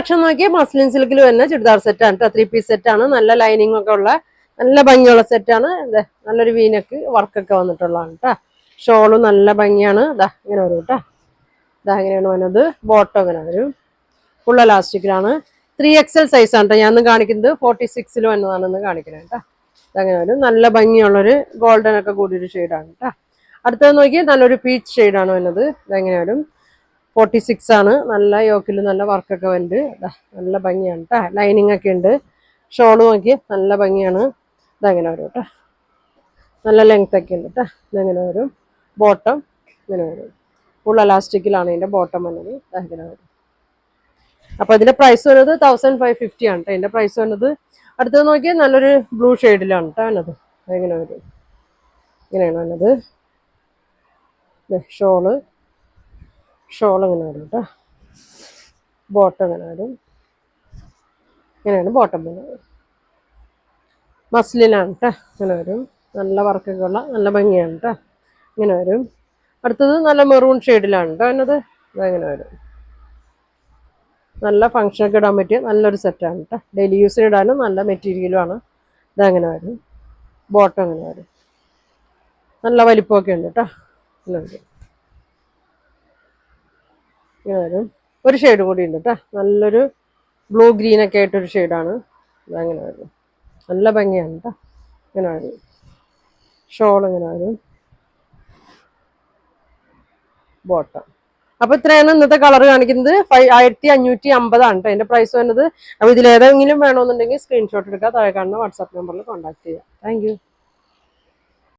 പക്ഷെ നോക്കിയാൽ മസ്ലിൻ സിൽക്കിൽ വരുന്ന ചുരിദാർ സെറ്റാണ് കേട്ടോ. 3 പീസ് സെറ്റാണ്. നല്ല ലൈനിങ് ഒക്കെ ഉള്ള നല്ല ഭംഗിയുള്ള സെറ്റാണ്. നല്ലൊരു വീനക്ക് വർക്കൊക്കെ വന്നിട്ടുള്ളതാണ് കേട്ടോ. ഷോളും നല്ല ഭംഗിയാണ്. ഇങ്ങനെ വരും കേട്ടോ. ഇങ്ങനെയാണ് വന്നത്. ബോട്ടം ഇങ്ങനെ വരും. ഫുൾ എലാസ്റ്റിക്കിലാണ്. 3XL സൈസാണ് കേട്ടോ ഞാൻ കാണിക്കുന്നത്. 46 വന്നതാണെന്ന് കാണിക്കുന്നത് കേട്ടോ. ഇതങ്ങനെ വരും. നല്ല ഭംഗിയുള്ളൊരു ഗോൾഡൻ ഒക്കെ കൂടിയൊരു ഷെയ്ഡാണ് കേട്ടോ. അടുത്തത് നോക്കിയാൽ നല്ലൊരു പീച്ച് ഷെയ്ഡാണ് വന്നത്. ഇതെങ്ങനെ വരും. 46 ആണ്. നല്ല യോക്കിൽ നല്ല വർക്കൊക്കെ വരുന്നുണ്ട്. നല്ല ഭംഗിയാണ് കേട്ടോ. ലൈനിങ് ഒക്കെ ഉണ്ട്. ഷോള് നോക്കി നല്ല ഭംഗിയാണ്. ഇതെങ്ങനെ വരും കേട്ടോ. നല്ല ലെങ്ത് ഒക്കെ ഉണ്ട് കേട്ടോ. ഇതെങ്ങനെ വരും. ബോട്ടം ഇങ്ങനെ വരും. ഫുൾ എലാസ്റ്റിക്കിലാണ് ഇതിൻ്റെ ബോട്ടം വന്നത്. ഇങ്ങനെ വരും. അപ്പോൾ ഇതിൻ്റെ പ്രൈസ് വരുന്നത് 1550 ആണ് കേട്ടോ. ഇതിൻ്റെ പ്രൈസ് വരുന്നത്. അടുത്തത് നോക്കിയാൽ നല്ലൊരു ബ്ലൂ ഷെയ്ഡിലാണ് കേട്ടോ വന്നത്. ഇങ്ങനെ വരും. ഇങ്ങനെയാണ് വന്നത്. ഷോള് ഇങ്ങനെ വരും കേട്ടോ. ബോട്ടം ഇങ്ങനെ വരും. ഇങ്ങനെയാണ് ബോട്ടം വരുന്നത്. മസ്ലിനാണ് കേട്ടോ. ഇങ്ങനെ വരും. നല്ല വർക്കൊക്കെ ഉള്ള നല്ല ഭംഗിയാണ് കേട്ടോ. ഇങ്ങനെ വരും. അടുത്തത് നല്ല മെറൂൺ ഷെയ്ഡിലാണ് കേട്ടോ എന്നത്. ഇങ്ങനെ വരും. നല്ല ഫങ്ഷനൊക്കെ ഇടാൻ പറ്റിയ നല്ലൊരു സെറ്റാണ് കേട്ടോ. ഡെയിലി യൂസിന് ഇടാനും നല്ല മെറ്റീരിയലുമാണ്. ഇതങ്ങനെ വരും. ബോട്ടം അങ്ങനെ വരും. നല്ല വലിപ്പമൊക്കെ ഉണ്ട് കേട്ടോ. ഇങ്ങനെ വരും. ഇങ്ങനെ വരും. ഒരു ഷെയ്ഡും കൂടി ഉണ്ട് കേട്ടോ. നല്ലൊരു ബ്ലൂ ഗ്രീനൊക്കെ ആയിട്ടൊരു ഷെയ്ഡാണ്. ഇതങ്ങനെ വരും. നല്ല ഭംഗിയാണ് കേട്ടോ. ഇങ്ങനെ വരും. ഷോൾ ഇങ്ങനെ വരും. ബോട്ടം. അപ്പോൾ ഇത്രയാണ് ഇന്നത്തെ കളർ കാണിക്കുന്നത്. 1550 ആണ് കേട്ടോ അതിൻ്റെ പ്രൈസ് വരുന്നത്. അപ്പോൾ ഇതിലേതെങ്കിലും വേണമെന്നുണ്ടെങ്കിൽ സ്ക്രീൻഷോട്ട് എടുക്കുക. താഴെ കാണുന്ന വാട്സാപ്പ് നമ്പറിൽ കോൺടാക്ട് ചെയ്യുക. താങ്ക്